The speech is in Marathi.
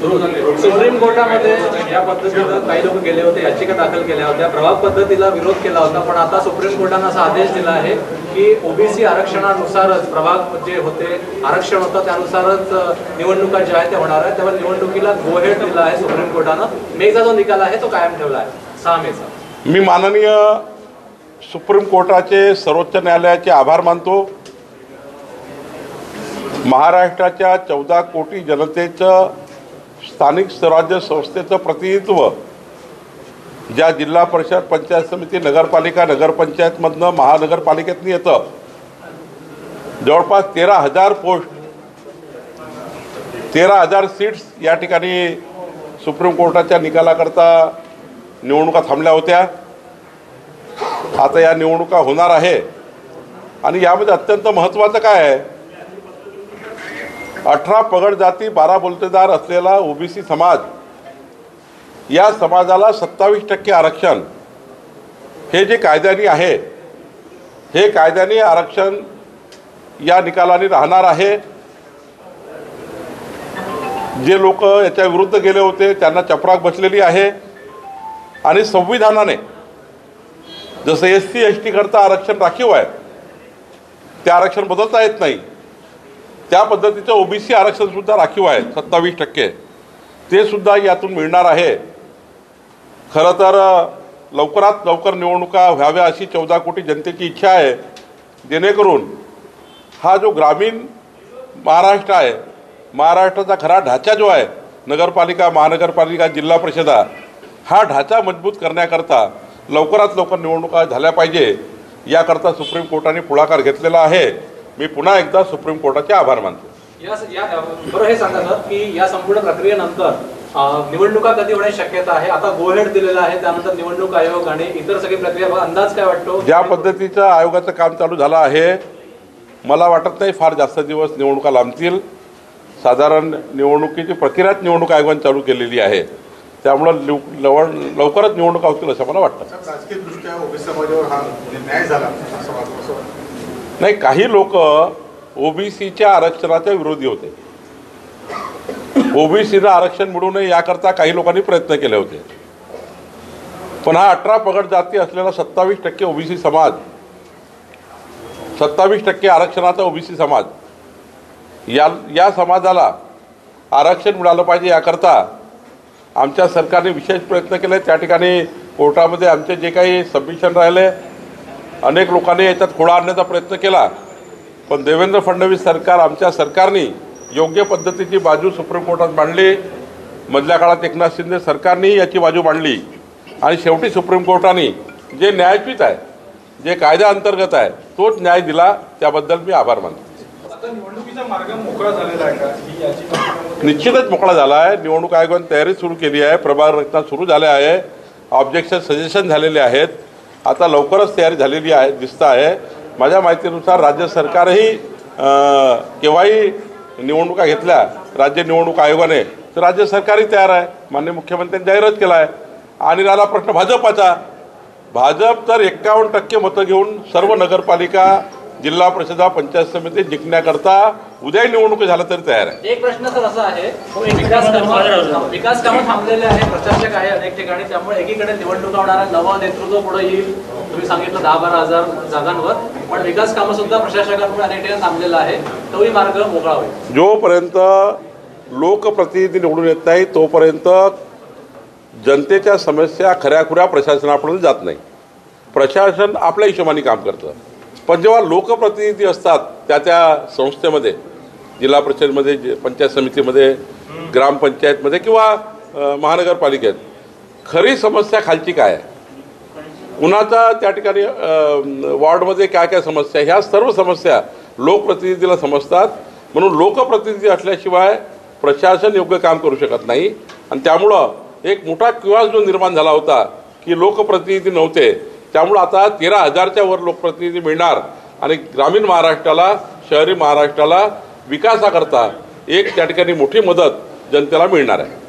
सुप्रीम कोर्टामध्ये या पद्धतीनं काही लोक गेले होते, याचिका दाखल केल्या होत्या, प्रभाग पद्धतीला विरोध केला होता, पण आता सुप्रीम कोर्टाने असा आदेश दिला आहे की ओबीसी आरक्षणानुसारच प्रभाग जे होते आरक्षण होतं त्यानुसारच निवडणुका ज्या आहेत त्या होणार आहेत. त्यावर निवडणुकीला गो हेड दिला आहे सुप्रीम कोर्टानं. मेचा जो निकाल आहे तो कायम ठेवला आहे 6 मेचा. मी माननीय सुप्रीम कोर्टाचे सर्वोच्च न्यायालयाचे आभार मानतो. महाराष्ट्राच्या 14 कोटी जनतेचं स्थानिक स्वराज्य संस्थेचं प्रतिनिधित्व ज्या जिल्हा परिषद, पंचायत समिती, नगरपालिका, नगरपंचायतमधनं महानगरपालिकेतून येतं, जवळपास 13,000 पोस्ट, 13,000 सीट्स या ठिकाणी सुप्रीम कोर्टाच्या निकालाकरता निवडणुका थांबल्या होत्या. आता या निवडणुका होणार आहे आणि यामध्ये अत्यंत महत्त्वाचं काय आहे, 18 पगड जाती 12 बोलतेदार असलेला ओबीसी समाज, या समाजाला 27% आरक्षण हे जे कायद्याने आहे, हे कायद्याने आरक्षण या निकालाने राहणार आहे. जे लोक याच्या विरुद्ध गेले होते त्यांना चपराक बसलेली आहे आणि संविधानाने जसं SC ST करता आरक्षण राखीव आहे, ते आरक्षण बदलता येत नाही, त्या पद्धतीचं ओबीसी आरक्षण सुद्धा राखीव आहे 27%, ते सुद्धा यातून मिळणार आहे. खरं तर लवकरात लवकर निवडणुका व्हाव्या अशी 14 कोटी जनतेची इच्छा आहे, जेणेकरून हा जो ग्रामीण महाराष्ट्र आहे, महाराष्ट्राचा खरा ढाचा जो आहे, नगरपालिका, महानगरपालिका, जिल्हा परिषदा, हा ढाचा मजबूत करण्याकरता लवकरात लवकर निवडणुका झाल्या पाहिजे, याकरता सुप्रीम कोर्टाने पुढाकार घेतलेला आहे. मी पुन्हा एकदा सुप्रीम कोर्टाचे आभार मानतो. बरं, हे सांगा सर की या संपूर्ण प्रक्रियेनंतर निवडणुका कधी होण्याची शक्यता आहे? आता गो हेड दिलेला आहे, त्यानंतर निवडणूक आयोग आणि इतर सगळी प्रक्रिया, अंदाज काय वाटतो? ज्या पद्धतीचं आयोगाचं काम चालू झालं आहे, मला वाटत नाही फार जास्त दिवस निवडणुका लांबतील. साधारण निवडणुकीची प्रक्रियाच निवडणूक आयोगाने चालू केलेली आहे, त्यामुळं लवकरच निवडणुका होतील असं मला वाटतं. राजकीयदृष्ट्या ओबीसी समाजावर हा न्याय झाला नाही, काही लोक ओबीसीच्या आरक्षणाच्या विरोधी होते. ओबीसीला आरक्षण मिळू नये याकरता काही लोकांनी प्रयत्न केले होते, पण हा 18 पगड जाती असलेला 27% ओबीसी समाज, 27% आरक्षणाचा ओबीसी समाज, या समाजाला आरक्षण मिळालं पाहिजे याकरता आमच्या सरकारने विशेष प्रयत्न केले. त्या ठिकाणी कोर्टामध्ये आमचे जे काही सबमिशन राहिले, अनेक लोकांनी याच्यात खोडा आणण्याचा प्रयत्न केला, पण देवेंद्र फडणवीस सरकार, आमच्या सरकारने योग्य पद्धतीची बाजू सुप्रीम कोर्टात मांडली. मधल्या काळात एकनाथ शिंदे सरकारनेही याची बाजू मांडली आणि शेवटी सुप्रीम कोर्टाने जे न्यायपीठ आहे, जे कायद्या अंतर्गत आहे, तोच न्याय दिला. त्याबद्दल मी आभार मानतो. निवडणुकीचा मार्ग मोकळा झालेला आहे का? निश्चितच मोकळा झाला आहे. निवडणूक आयोगाने तयारी सुरू केली आहे, प्रभाग रचना सुरू झाल्या आहे, ऑब्जेक्शन सजेशन झालेले आहेत, आता लवकरच तयारी झालेली आहे दिसत आहे. माझ्या माहितीनुसार राज्य सरकारही केव्हाही निवडणुका घेतल्या राज्य निवडणूक आयोगाने तर राज्य सरकारही तयार आहे. माननीय मुख्यमंत्र्यांनी जाहीरच केला आहे. आणि राहिला प्रश्न भाजपाचा, भाजप तर 51% मतं घेऊन सर्व नगरपालिका, जिल्हा परिषदा, पंचायत समिती जिंकण्याकरता उद्या निवडणूक झाला तरी तयार आहे. एक प्रश्न सर असा आहे, विकास कामं थांबलेले आहे, प्रशासक आहे अनेक ठिकाणी, त्यामुळे एकीकडे निवडणुका होणार, नवं नेतृत्व पुढे येईल. तुम्ही सांगितलं 10-12 हजार जागांवर, पण विकास कामं सुद्धा प्रशासकांमुळे अनेक ठिकाणी थांबलेला आहे, तोही मार्ग मोकळा होईल. जोपर्यंत लोकप्रतिनिधी निवडून येत नाही तोपर्यंत जनतेच्या समस्या खऱ्याखुऱ्या प्रशासनापर्यंत जात नाही. प्रशासन आपल्या हिशोबाने काम करतं, पण जेव्हा लोकप्रतिनिधी असतात त्या संस्थेमध्ये, जिल्हा परिषदेमध्ये, पंचायत समितीमध्ये, ग्रामपंचायतमध्ये किंवा महानगरपालिकेत, खरी समस्या खालची काय आहे, कुणाचा त्या ठिकाणी वॉर्डमध्ये काय काय समस्या, ह्या सर्व समस्या लोकप्रतिनिधीला समजतात. म्हणून लोकप्रतिनिधी असल्याशिवाय प्रशासन योग्य काम करू शकत नाही. आणि त्यामुळं एक मोठा किवास जो निर्माण झाला होता की लोकप्रतिनिधी नव्हते, त्यामुळे आता 13,000च्या वर लोकप्रतिनिधी मिळणार आणि ग्रामीण महाराष्ट्राला, शहरी महाराष्ट्राला विकासाकरता एक त्या ठिकाणी मोठी मदत जनतेला मिळणार आहे.